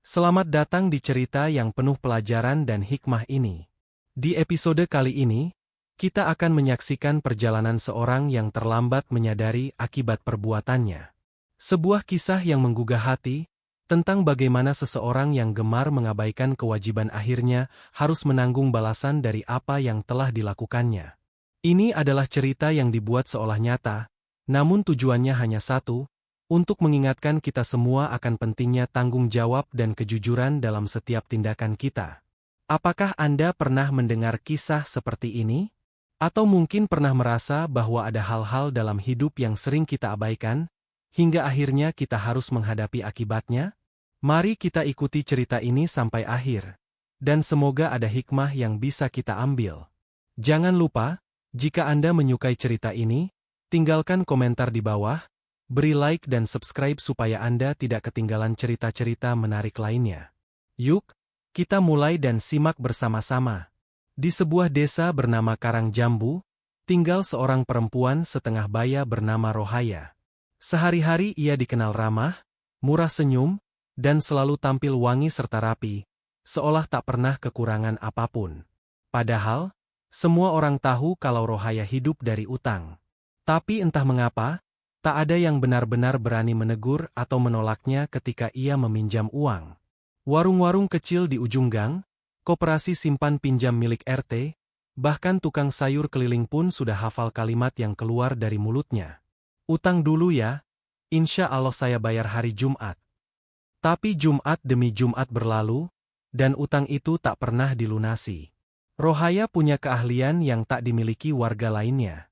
Selamat datang di cerita yang penuh pelajaran dan hikmah ini. Di episode kali ini, kita akan menyaksikan perjalanan seorang yang terlambat menyadari akibat perbuatannya. Sebuah kisah yang menggugah hati, tentang bagaimana seseorang yang gemar mengabaikan kewajiban akhirnya harus menanggung balasan dari apa yang telah dilakukannya. Ini adalah cerita yang dibuat seolah nyata, namun tujuannya hanya satu, untuk mengingatkan kita semua akan pentingnya tanggung jawab dan kejujuran dalam setiap tindakan kita. Apakah Anda pernah mendengar kisah seperti ini? Atau mungkin pernah merasa bahwa ada hal-hal dalam hidup yang sering kita abaikan, hingga akhirnya kita harus menghadapi akibatnya? Mari kita ikuti cerita ini sampai akhir. Dan semoga ada hikmah yang bisa kita ambil. Jangan lupa, jika Anda menyukai cerita ini, tinggalkan komentar di bawah, beri like dan subscribe supaya Anda tidak ketinggalan cerita-cerita menarik lainnya. Yuk, kita mulai dan simak bersama-sama. Di sebuah desa bernama Karangjambu, tinggal seorang perempuan setengah baya bernama Rohaya. Sehari-hari ia dikenal ramah, murah senyum, dan selalu tampil wangi serta rapi, seolah tak pernah kekurangan apapun. Padahal, semua orang tahu kalau Rohaya hidup dari utang. Tapi entah mengapa, tak ada yang benar-benar berani menegur atau menolaknya ketika ia meminjam uang. Warung-warung kecil di ujung gang, koperasi simpan pinjam milik RT, bahkan tukang sayur keliling pun sudah hafal kalimat yang keluar dari mulutnya. Utang dulu ya, insya Allah saya bayar hari Jumat. Tapi Jumat demi Jumat berlalu, dan utang itu tak pernah dilunasi. Rohaya punya keahlian yang tak dimiliki warga lainnya.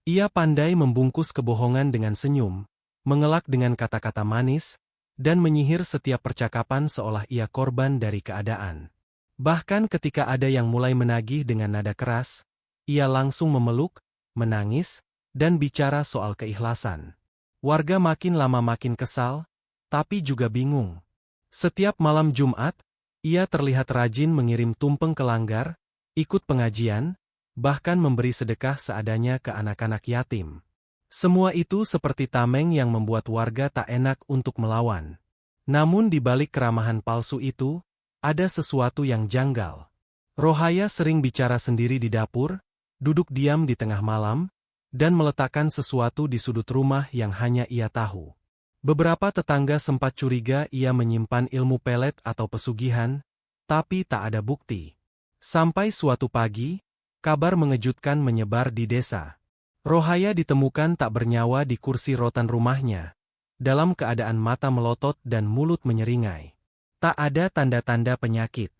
Ia pandai membungkus kebohongan dengan senyum, mengelak dengan kata-kata manis, dan menyihir setiap percakapan seolah ia korban dari keadaan. Bahkan ketika ada yang mulai menagih dengan nada keras, ia langsung memeluk, menangis, dan bicara soal keikhlasan. Warga makin lama makin kesal, tapi juga bingung. Setiap malam Jumat, ia terlihat rajin mengirim tumpeng ke langgar, ikut pengajian, bahkan memberi sedekah seadanya ke anak-anak yatim. Semua itu seperti tameng yang membuat warga tak enak untuk melawan. Namun di balik keramahan palsu itu, ada sesuatu yang janggal. Rohaya sering bicara sendiri di dapur, duduk diam di tengah malam, dan meletakkan sesuatu di sudut rumah yang hanya ia tahu. Beberapa tetangga sempat curiga ia menyimpan ilmu pelet atau pesugihan, tapi tak ada bukti. Sampai suatu pagi, kabar mengejutkan menyebar di desa. Rohaya ditemukan tak bernyawa di kursi rotan rumahnya, dalam keadaan mata melotot dan mulut menyeringai. Tak ada tanda-tanda penyakit.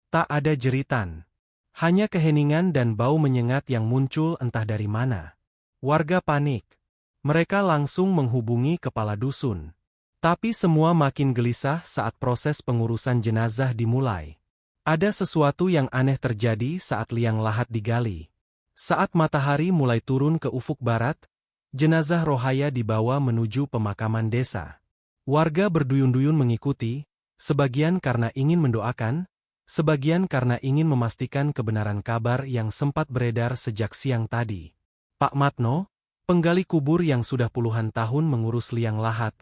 Tak ada jeritan. Hanya keheningan dan bau menyengat yang muncul entah dari mana. Warga panik. Mereka langsung menghubungi kepala dusun. Tapi semua makin gelisah saat proses pengurusan jenazah dimulai. Ada sesuatu yang aneh terjadi saat liang lahat digali. Saat matahari mulai turun ke ufuk barat, jenazah Rohaya dibawa menuju pemakaman desa. Warga berduyun-duyun mengikuti, sebagian karena ingin mendoakan, sebagian karena ingin memastikan kebenaran kabar yang sempat beredar sejak siang tadi. Pak Matno, penggali kubur yang sudah puluhan tahun mengurus liang lahat,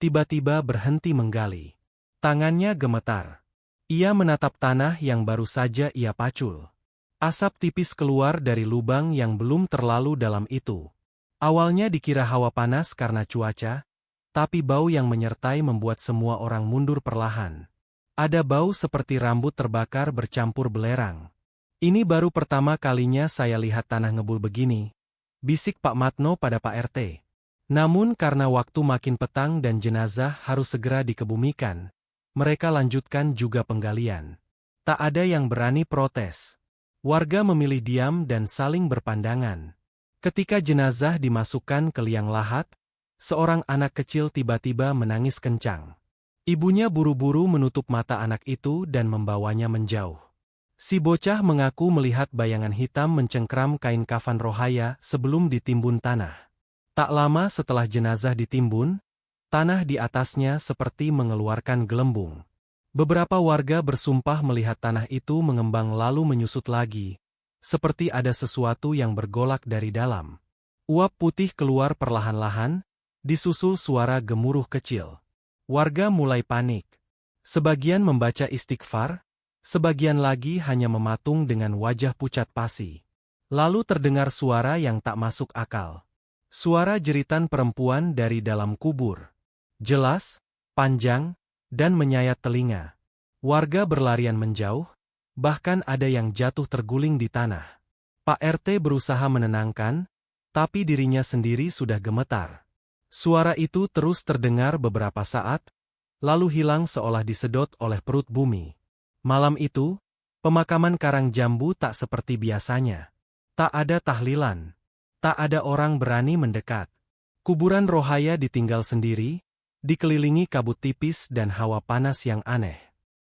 tiba-tiba berhenti menggali. Tangannya gemetar. Ia menatap tanah yang baru saja ia pacul. Asap tipis keluar dari lubang yang belum terlalu dalam itu. Awalnya dikira hawa panas karena cuaca, tapi bau yang menyertai membuat semua orang mundur perlahan. Ada bau seperti rambut terbakar bercampur belerang. Ini baru pertama kalinya saya lihat tanah ngebul begini, bisik Pak Matno pada Pak RT. Namun karena waktu makin petang dan jenazah harus segera dikebumikan, mereka lanjutkan juga penggalian. Tak ada yang berani protes. Warga memilih diam dan saling berpandangan. Ketika jenazah dimasukkan ke liang lahat, seorang anak kecil tiba-tiba menangis kencang. Ibunya buru-buru menutup mata anak itu dan membawanya menjauh. Si bocah mengaku melihat bayangan hitam mencengkram kain kafan Rohaya sebelum ditimbun tanah. Tak lama setelah jenazah ditimbun, tanah di atasnya seperti mengeluarkan gelembung. Beberapa warga bersumpah melihat tanah itu mengembang lalu menyusut lagi, seperti ada sesuatu yang bergolak dari dalam. Uap putih keluar perlahan-lahan, disusul suara gemuruh kecil. Warga mulai panik. Sebagian membaca istighfar, sebagian lagi hanya mematung dengan wajah pucat pasi. Lalu terdengar suara yang tak masuk akal. Suara jeritan perempuan dari dalam kubur. Jelas, panjang, dan menyayat telinga. Warga berlarian menjauh, bahkan ada yang jatuh terguling di tanah. Pak RT berusaha menenangkan, tapi dirinya sendiri sudah gemetar. Suara itu terus terdengar beberapa saat, lalu hilang seolah disedot oleh perut bumi. Malam itu, pemakaman Karangjambu tak seperti biasanya. Tak ada tahlilan. Tak ada orang berani mendekat. Kuburan Rohaya ditinggal sendiri, dikelilingi kabut tipis dan hawa panas yang aneh.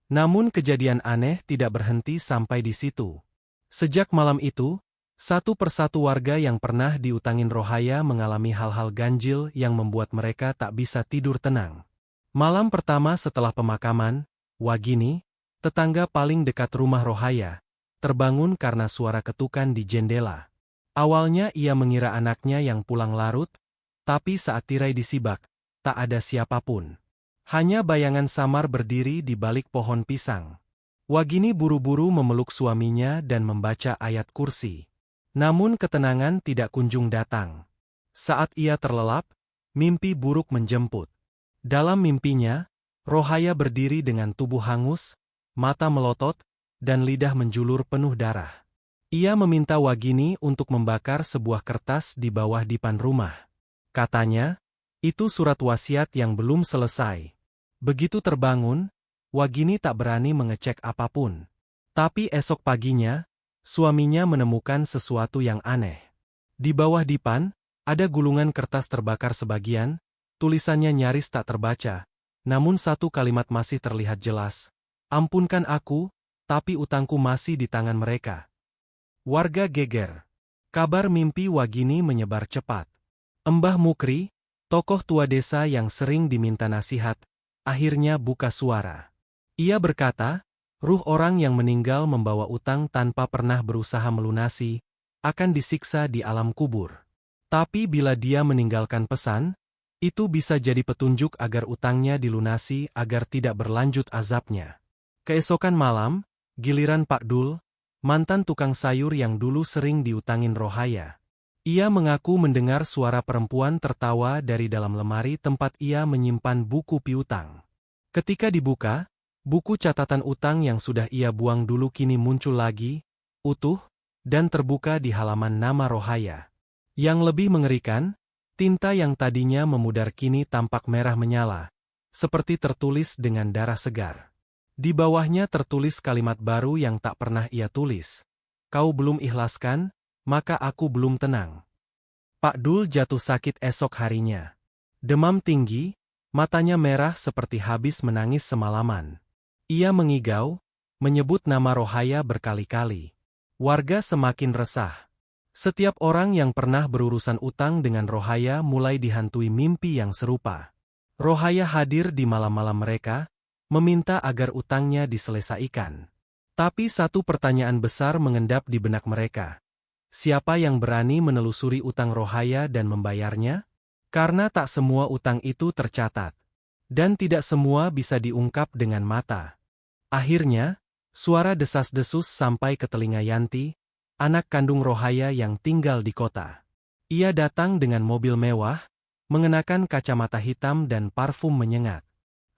Namun kejadian aneh tidak berhenti sampai di situ. Sejak malam itu, satu persatu warga yang pernah diutangin Rohaya mengalami hal-hal ganjil yang membuat mereka tak bisa tidur tenang. Malam pertama setelah pemakaman, Wagini, tetangga paling dekat rumah Rohaya, terbangun karena suara ketukan di jendela. Awalnya ia mengira anaknya yang pulang larut, tapi saat tirai disibak, tak ada siapapun. Hanya bayangan samar berdiri di balik pohon pisang. Wagini buru-buru memeluk suaminya dan membaca ayat kursi. Namun ketenangan tidak kunjung datang. Saat ia terlelap, mimpi buruk menjemput. Dalam mimpinya, Rohaya berdiri dengan tubuh hangus, mata melotot, dan lidah menjulur penuh darah. Ia meminta Wagini untuk membakar sebuah kertas di bawah dipan rumah. Katanya, itu surat wasiat yang belum selesai. Begitu terbangun, Wagini tak berani mengecek apapun. Tapi esok paginya, suaminya menemukan sesuatu yang aneh. Di bawah dipan, ada gulungan kertas terbakar sebagian, tulisannya nyaris tak terbaca, namun satu kalimat masih terlihat jelas. Ampunkan aku, tapi utangku masih di tangan mereka. Warga geger. Kabar mimpi Wagini menyebar cepat. Embah Mukri, tokoh tua desa yang sering diminta nasihat, akhirnya buka suara. Ia berkata, ruh orang yang meninggal membawa utang tanpa pernah berusaha melunasi, akan disiksa di alam kubur. Tapi bila dia meninggalkan pesan, itu bisa jadi petunjuk agar utangnya dilunasi agar tidak berlanjut azabnya. Keesokan malam, giliran Pak Dul, mantan tukang sayur yang dulu sering diutangin Rohaya. Ia mengaku mendengar suara perempuan tertawa dari dalam lemari tempat ia menyimpan buku piutang. Ketika dibuka, buku catatan utang yang sudah ia buang dulu kini muncul lagi, utuh, dan terbuka di halaman nama Rohaya. Yang lebih mengerikan, tinta yang tadinya memudar kini tampak merah menyala, seperti tertulis dengan darah segar. Di bawahnya tertulis kalimat baru yang tak pernah ia tulis. Kau belum ikhlaskan, maka aku belum tenang. Pak Dul jatuh sakit esok harinya. Demam tinggi, matanya merah seperti habis menangis semalaman. Ia mengigau, menyebut nama Rohaya berkali-kali. Warga semakin resah. Setiap orang yang pernah berurusan utang dengan Rohaya mulai dihantui mimpi yang serupa. Rohaya hadir di malam-malam mereka, meminta agar utangnya diselesaikan. Tapi satu pertanyaan besar mengendap di benak mereka. Siapa yang berani menelusuri utang Rohaya dan membayarnya? Karena tak semua utang itu tercatat. Dan tidak semua bisa diungkap dengan mata. Akhirnya, suara desas-desus sampai ke telinga Yanti, anak kandung Rohaya yang tinggal di kota. Ia datang dengan mobil mewah, mengenakan kacamata hitam dan parfum menyengat.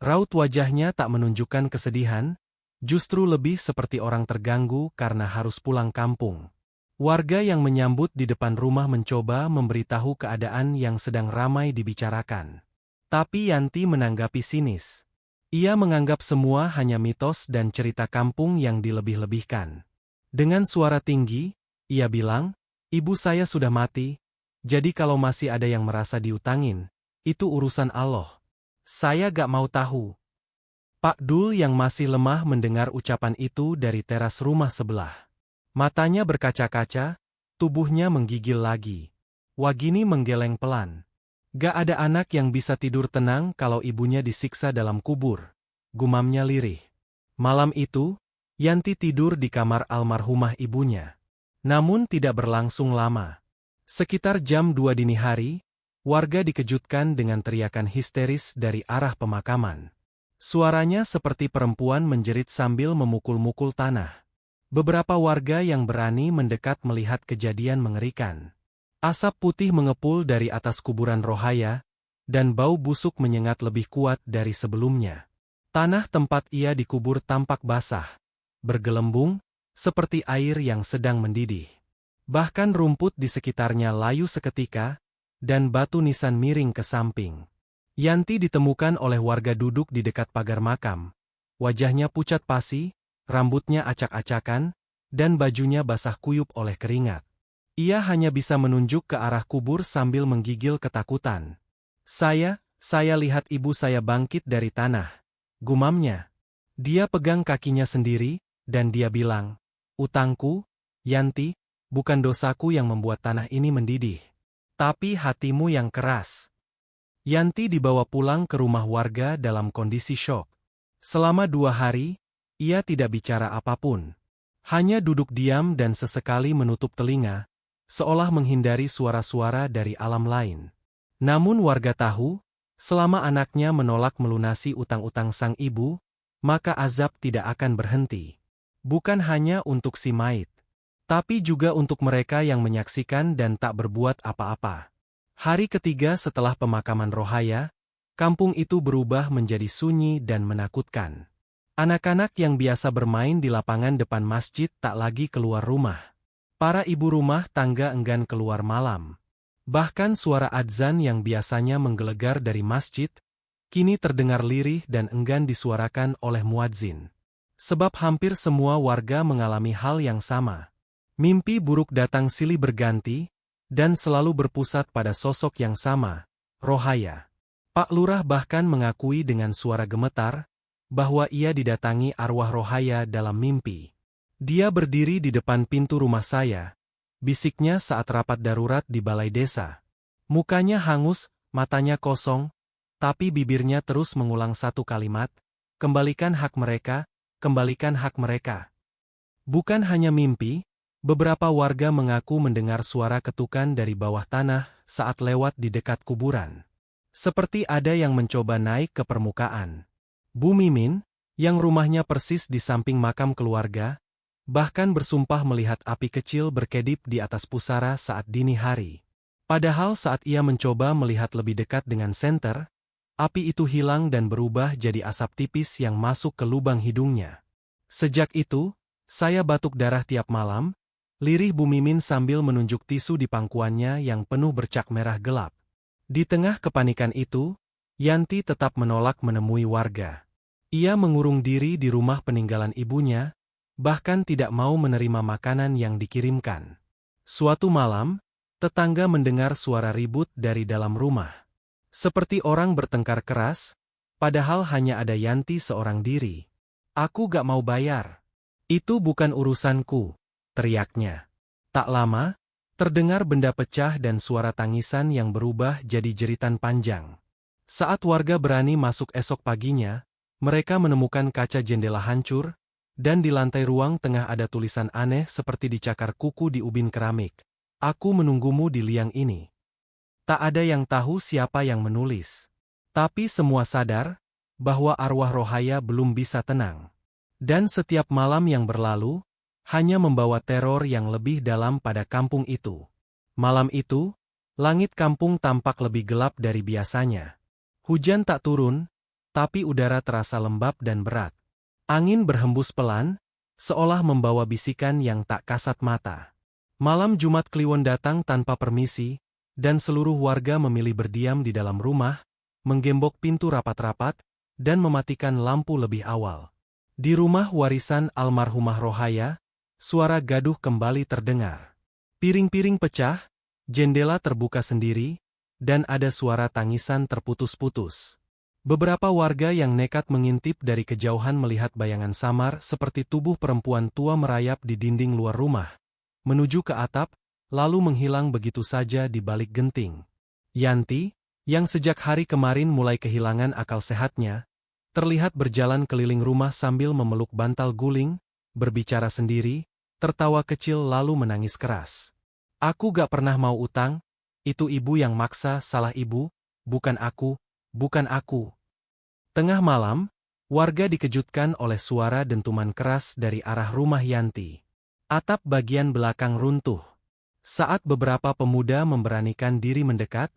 Raut wajahnya tak menunjukkan kesedihan, justru lebih seperti orang terganggu karena harus pulang kampung. Warga yang menyambut di depan rumah mencoba memberitahu keadaan yang sedang ramai dibicarakan. Tapi Yanti menanggapi sinis. Ia menganggap semua hanya mitos dan cerita kampung yang dilebih-lebihkan. Dengan suara tinggi, ia bilang, ibu saya sudah mati, jadi kalau masih ada yang merasa diutangin, itu urusan Allah. Saya gak mau tahu. Pak Dul yang masih lemah mendengar ucapan itu dari teras rumah sebelah. Matanya berkaca-kaca, tubuhnya menggigil lagi. Wagini menggeleng pelan. Gak ada anak yang bisa tidur tenang kalau ibunya disiksa dalam kubur, gumamnya lirih. Malam itu, Yanti tidur di kamar almarhumah ibunya. Namun tidak berlangsung lama. Sekitar jam 2 dini hari, warga dikejutkan dengan teriakan histeris dari arah pemakaman. Suaranya seperti perempuan menjerit sambil memukul-mukul tanah. Beberapa warga yang berani mendekat melihat kejadian mengerikan. Asap putih mengepul dari atas kuburan Rohaya, dan bau busuk menyengat lebih kuat dari sebelumnya. Tanah tempat ia dikubur tampak basah, bergelembung, seperti air yang sedang mendidih. Bahkan rumput di sekitarnya layu seketika, dan batu nisan miring ke samping. Yanti ditemukan oleh warga duduk di dekat pagar makam. Wajahnya pucat pasi, rambutnya acak-acakan, dan bajunya basah kuyup oleh keringat. Ia hanya bisa menunjuk ke arah kubur sambil menggigil ketakutan. Saya lihat ibu saya bangkit dari tanah, gumamnya. Dia pegang kakinya sendiri, dan dia bilang, "Utangku, Yanti, bukan dosaku yang membuat tanah ini mendidih, tapi hatimu yang keras." Yanti dibawa pulang ke rumah warga dalam kondisi syok. Selama 2 hari, ia tidak bicara apapun. Hanya duduk diam dan sesekali menutup telinga, seolah menghindari suara-suara dari alam lain. Namun warga tahu, selama anaknya menolak melunasi utang-utang sang ibu, maka azab tidak akan berhenti. Bukan hanya untuk si Mait, tapi juga untuk mereka yang menyaksikan dan tak berbuat apa-apa. Hari ketiga setelah pemakaman Rohaya, kampung itu berubah menjadi sunyi dan menakutkan. Anak-anak yang biasa bermain di lapangan depan masjid tak lagi keluar rumah. Para ibu rumah tangga enggan keluar malam. Bahkan suara adzan yang biasanya menggelegar dari masjid, kini terdengar lirih dan enggan disuarakan oleh muadzin. Sebab hampir semua warga mengalami hal yang sama. Mimpi buruk datang silih berganti, dan selalu berpusat pada sosok yang sama, Rohaya. Pak Lurah bahkan mengakui dengan suara gemetar, bahwa ia didatangi arwah Rohaya dalam mimpi. Dia berdiri di depan pintu rumah saya, bisiknya saat rapat darurat di balai desa. Mukanya hangus, matanya kosong, tapi bibirnya terus mengulang satu kalimat, "Kembalikan hak mereka, kembalikan hak mereka." Bukan hanya mimpi, beberapa warga mengaku mendengar suara ketukan dari bawah tanah saat lewat di dekat kuburan. Seperti ada yang mencoba naik ke permukaan. Bu Mimin, yang rumahnya persis di samping makam keluarga, bahkan bersumpah melihat api kecil berkedip di atas pusara saat dini hari. Padahal saat ia mencoba melihat lebih dekat dengan senter, api itu hilang dan berubah jadi asap tipis yang masuk ke lubang hidungnya. Sejak itu, saya batuk darah tiap malam, lirih Bu Mimin sambil menunjuk tisu di pangkuannya yang penuh bercak merah gelap. Di tengah kepanikan itu, Yanti tetap menolak menemui warga. Ia mengurung diri di rumah peninggalan ibunya, bahkan tidak mau menerima makanan yang dikirimkan. Suatu malam, tetangga mendengar suara ribut dari dalam rumah. Seperti orang bertengkar keras, padahal hanya ada Yanti seorang diri. "Aku gak mau bayar. Itu bukan urusanku," teriaknya. Tak lama, terdengar benda pecah dan suara tangisan yang berubah jadi jeritan panjang. Saat warga berani masuk esok paginya, mereka menemukan kaca jendela hancur, dan di lantai ruang tengah ada tulisan aneh seperti dicakar kuku di ubin keramik. "Aku menunggumu di liang ini." Tak ada yang tahu siapa yang menulis. Tapi semua sadar bahwa arwah Rohaya belum bisa tenang. Dan setiap malam yang berlalu, hanya membawa teror yang lebih dalam pada kampung itu. Malam itu, langit kampung tampak lebih gelap dari biasanya. Hujan tak turun, tapi udara terasa lembab dan berat. Angin berhembus pelan, seolah membawa bisikan yang tak kasat mata. Malam Jumat Kliwon datang tanpa permisi, dan seluruh warga memilih berdiam di dalam rumah, menggembok pintu rapat-rapat, dan mematikan lampu lebih awal. Di rumah warisan almarhumah Rohaya, suara gaduh kembali terdengar. Piring-piring pecah, jendela terbuka sendiri, dan ada suara tangisan terputus-putus. Beberapa warga yang nekat mengintip dari kejauhan melihat bayangan samar seperti tubuh perempuan tua merayap di dinding luar rumah, menuju ke atap, lalu menghilang begitu saja di balik genting. Yanti, yang sejak hari kemarin mulai kehilangan akal sehatnya, terlihat berjalan keliling rumah sambil memeluk bantal guling, berbicara sendiri, tertawa kecil lalu menangis keras. "Aku gak pernah mau utang, itu ibu yang maksa, salah ibu, bukan aku, bukan aku." Tengah malam, Warga dikejutkan oleh suara dentuman keras dari arah rumah Yanti. Atap bagian belakang runtuh. Saat beberapa pemuda memberanikan diri mendekat,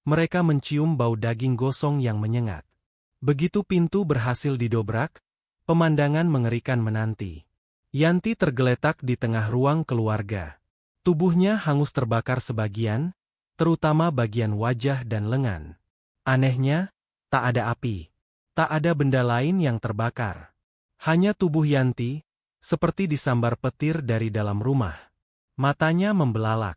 mereka mencium bau daging gosong yang menyengat. Begitu pintu berhasil didobrak, pemandangan mengerikan menanti. Yanti tergeletak di tengah ruang keluarga. Tubuhnya hangus terbakar sebagian, terutama bagian wajah dan lengan. Anehnya, tak ada api. Tak ada benda lain yang terbakar. Hanya tubuh Yanti, seperti disambar petir dari dalam rumah. Matanya membelalak.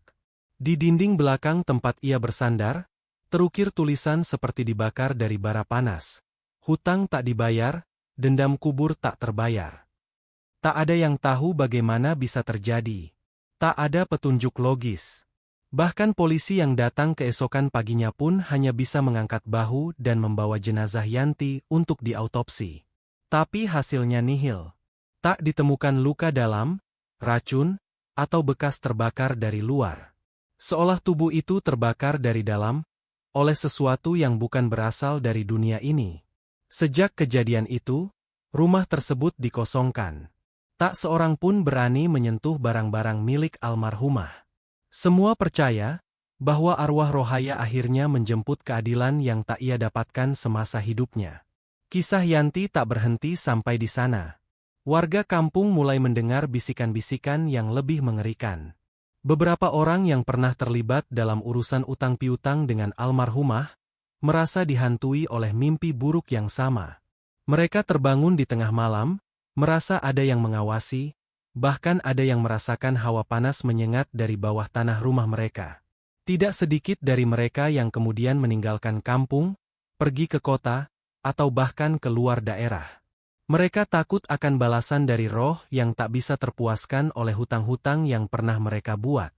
Di dinding belakang tempat ia bersandar, terukir tulisan seperti dibakar dari bara panas. Hutang tak dibayar, dendam kubur tak terbayar. Tak ada yang tahu bagaimana bisa terjadi. Tak ada petunjuk logis. Bahkan polisi yang datang keesokan paginya pun hanya bisa mengangkat bahu dan membawa jenazah Yanti untuk diautopsi. Tapi hasilnya nihil. Tak ditemukan luka dalam, racun, atau bekas terbakar dari luar. Seolah tubuh itu terbakar dari dalam, oleh sesuatu yang bukan berasal dari dunia ini. Sejak kejadian itu, rumah tersebut dikosongkan. Tak seorang pun berani menyentuh barang-barang milik almarhumah. Semua percaya bahwa arwah Rohaya akhirnya menjemput keadilan yang tak ia dapatkan semasa hidupnya. Kisah Yanti tak berhenti sampai di sana. Warga kampung mulai mendengar bisikan-bisikan yang lebih mengerikan. Beberapa orang yang pernah terlibat dalam urusan utang piutang dengan almarhumah, merasa dihantui oleh mimpi buruk yang sama. Mereka terbangun di tengah malam, merasa ada yang mengawasi, bahkan ada yang merasakan hawa panas menyengat dari bawah tanah rumah mereka. Tidak sedikit dari mereka yang kemudian meninggalkan kampung, pergi ke kota, atau bahkan ke luar daerah. Mereka takut akan balasan dari roh yang tak bisa terpuaskan oleh hutang-hutang yang pernah mereka buat.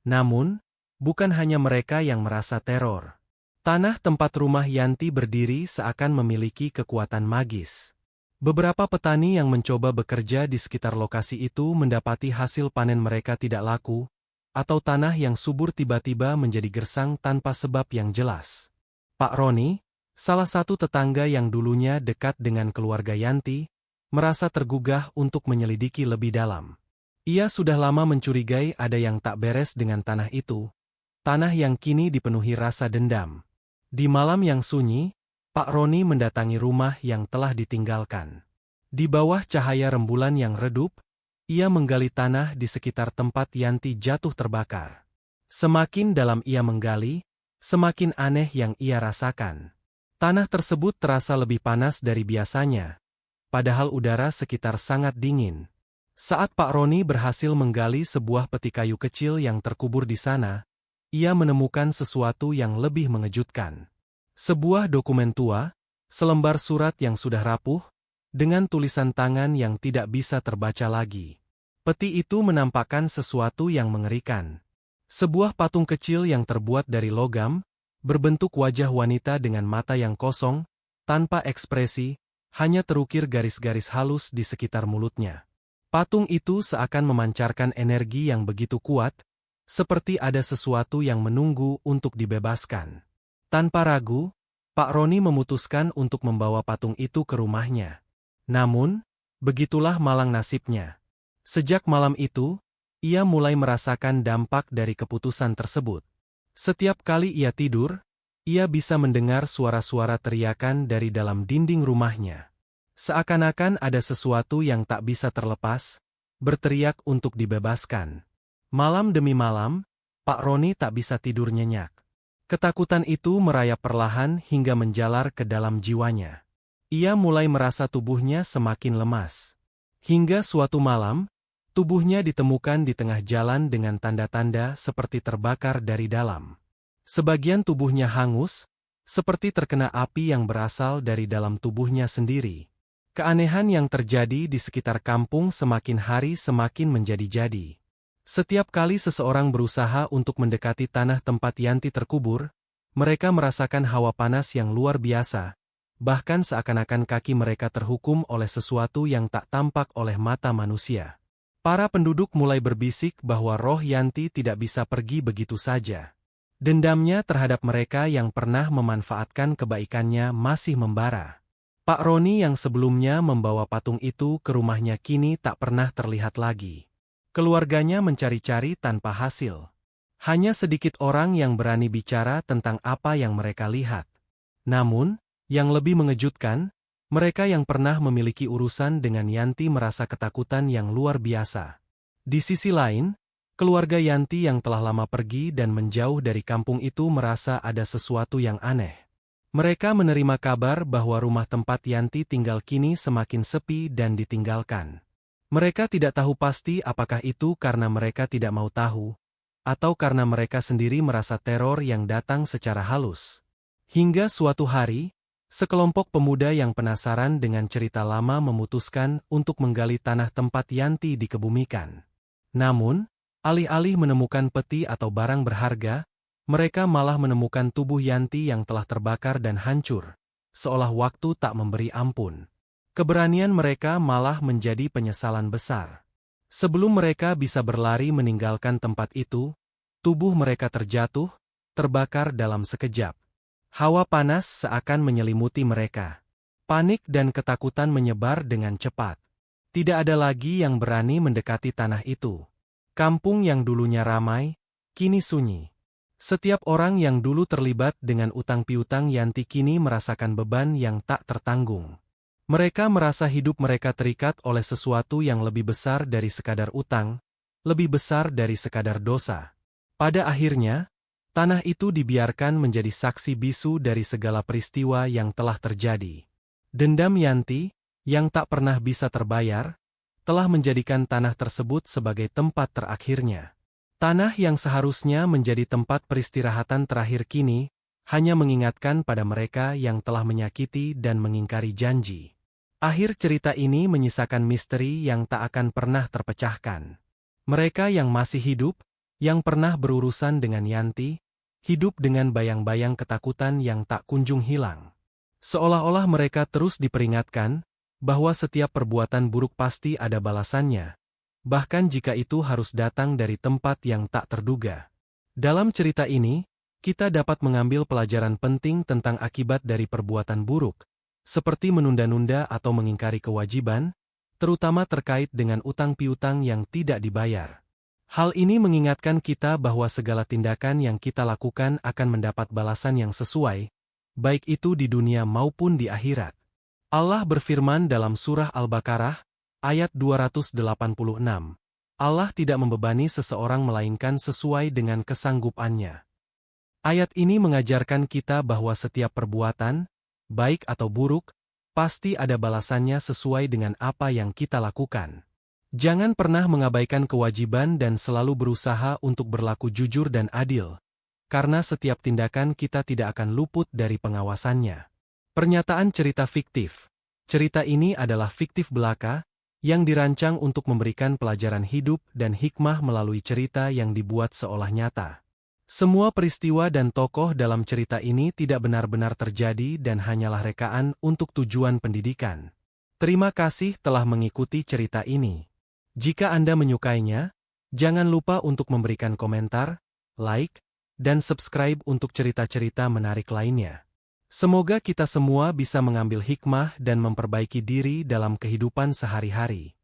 Namun, bukan hanya mereka yang merasa teror. Tanah tempat rumah Yanti berdiri seakan memiliki kekuatan magis. Beberapa petani yang mencoba bekerja di sekitar lokasi itu mendapati hasil panen mereka tidak laku, atau tanah yang subur tiba-tiba menjadi gersang tanpa sebab yang jelas. Pak Roni, salah satu tetangga yang dulunya dekat dengan keluarga Yanti, merasa tergugah untuk menyelidiki lebih dalam. Ia sudah lama mencurigai ada yang tak beres dengan tanah itu, tanah yang kini dipenuhi rasa dendam. Di malam yang sunyi, Pak Roni mendatangi rumah yang telah ditinggalkan. Di bawah cahaya rembulan yang redup, ia menggali tanah di sekitar tempat Yanti jatuh terbakar. Semakin dalam ia menggali, semakin aneh yang ia rasakan. Tanah tersebut terasa lebih panas dari biasanya, padahal udara sekitar sangat dingin. Saat Pak Roni berhasil menggali sebuah peti kayu kecil yang terkubur di sana, ia menemukan sesuatu yang lebih mengejutkan. Sebuah dokumen tua, selembar surat yang sudah rapuh, dengan tulisan tangan yang tidak bisa terbaca lagi. Peti itu menampakkan sesuatu yang mengerikan. Sebuah patung kecil yang terbuat dari logam, berbentuk wajah wanita dengan mata yang kosong, tanpa ekspresi, hanya terukir garis-garis halus di sekitar mulutnya. Patung itu seakan memancarkan energi yang begitu kuat, seperti ada sesuatu yang menunggu untuk dibebaskan. Tanpa ragu, Pak Roni memutuskan untuk membawa patung itu ke rumahnya. Namun, begitulah malang nasibnya. Sejak malam itu, ia mulai merasakan dampak dari keputusan tersebut. Setiap kali ia tidur, ia bisa mendengar suara-suara teriakan dari dalam dinding rumahnya. Seakan-akan ada sesuatu yang tak bisa terlepas, berteriak untuk dibebaskan. Malam demi malam, Pak Roni tak bisa tidur nyenyak. Ketakutan itu merayap perlahan hingga menjalar ke dalam jiwanya. Ia mulai merasa tubuhnya semakin lemas. Hingga suatu malam, tubuhnya ditemukan di tengah jalan dengan tanda-tanda seperti terbakar dari dalam. Sebagian tubuhnya hangus, seperti terkena api yang berasal dari dalam tubuhnya sendiri. Keanehan yang terjadi di sekitar kampung semakin hari semakin menjadi-jadi. Setiap kali seseorang berusaha untuk mendekati tanah tempat Yanti terkubur, mereka merasakan hawa panas yang luar biasa, bahkan seakan-akan kaki mereka terhukum oleh sesuatu yang tak tampak oleh mata manusia. Para penduduk mulai berbisik bahwa roh Yanti tidak bisa pergi begitu saja. Dendamnya terhadap mereka yang pernah memanfaatkan kebaikannya masih membara. Pak Roni yang sebelumnya membawa patung itu ke rumahnya kini tak pernah terlihat lagi. Keluarganya mencari-cari tanpa hasil. Hanya sedikit orang yang berani bicara tentang apa yang mereka lihat. Namun, yang lebih mengejutkan, mereka yang pernah memiliki urusan dengan Yanti merasa ketakutan yang luar biasa. Di sisi lain, keluarga Yanti yang telah lama pergi dan menjauh dari kampung itu merasa ada sesuatu yang aneh. Mereka menerima kabar bahwa rumah tempat Yanti tinggal kini semakin sepi dan ditinggalkan. Mereka tidak tahu pasti apakah itu karena mereka tidak mau tahu, atau karena mereka sendiri merasa teror yang datang secara halus. Hingga suatu hari, sekelompok pemuda yang penasaran dengan cerita lama memutuskan untuk menggali tanah tempat Yanti dikebumikan. Namun, alih-alih menemukan peti atau barang berharga, mereka malah menemukan tubuh Yanti yang telah terbakar dan hancur, seolah waktu tak memberi ampun. Keberanian mereka malah menjadi penyesalan besar. Sebelum mereka bisa berlari meninggalkan tempat itu, tubuh mereka terjatuh, terbakar dalam sekejap. Hawa panas seakan menyelimuti mereka. Panik dan ketakutan menyebar dengan cepat. Tidak ada lagi yang berani mendekati tanah itu. Kampung yang dulunya ramai, kini sunyi. Setiap orang yang dulu terlibat dengan utang piutang Yanti kini merasakan beban yang tak tertanggung. Mereka merasa hidup mereka terikat oleh sesuatu yang lebih besar dari sekadar utang, lebih besar dari sekadar dosa. Pada akhirnya, tanah itu dibiarkan menjadi saksi bisu dari segala peristiwa yang telah terjadi. Dendam Yanti, yang tak pernah bisa terbayar, telah menjadikan tanah tersebut sebagai tempat terakhirnya. Tanah yang seharusnya menjadi tempat peristirahatan terakhir kini, hanya mengingatkan pada mereka yang telah menyakiti dan mengingkari janji. Akhir cerita ini menyisakan misteri yang tak akan pernah terpecahkan. Mereka yang masih hidup, yang pernah berurusan dengan Yanti, hidup dengan bayang-bayang ketakutan yang tak kunjung hilang. Seolah-olah mereka terus diperingatkan, bahwa setiap perbuatan buruk pasti ada balasannya, bahkan jika itu harus datang dari tempat yang tak terduga. Dalam cerita ini, kita dapat mengambil pelajaran penting tentang akibat dari perbuatan buruk, seperti menunda-nunda atau mengingkari kewajiban, terutama terkait dengan utang piutang yang tidak dibayar. Hal ini mengingatkan kita bahwa segala tindakan yang kita lakukan akan mendapat balasan yang sesuai, baik itu di dunia maupun di akhirat. Allah berfirman dalam surah Al-Baqarah, ayat 286, Allah tidak membebani seseorang melainkan sesuai dengan kesanggupannya. Ayat ini mengajarkan kita bahwa setiap perbuatan, baik atau buruk, pasti ada balasannya sesuai dengan apa yang kita lakukan. Jangan pernah mengabaikan kewajiban dan selalu berusaha untuk berlaku jujur dan adil, karena setiap tindakan kita tidak akan luput dari pengawasannya. Pernyataan cerita fiktif. Cerita ini adalah fiktif belaka, yang dirancang untuk memberikan pelajaran hidup dan hikmah melalui cerita yang dibuat seolah nyata. Semua peristiwa dan tokoh dalam cerita ini tidak benar-benar terjadi dan hanyalah rekaan untuk tujuan pendidikan. Terima kasih telah mengikuti cerita ini. Jika Anda menyukainya, jangan lupa untuk memberikan komentar, like, dan subscribe untuk cerita-cerita menarik lainnya. Semoga kita semua bisa mengambil hikmah dan memperbaiki diri dalam kehidupan sehari-hari.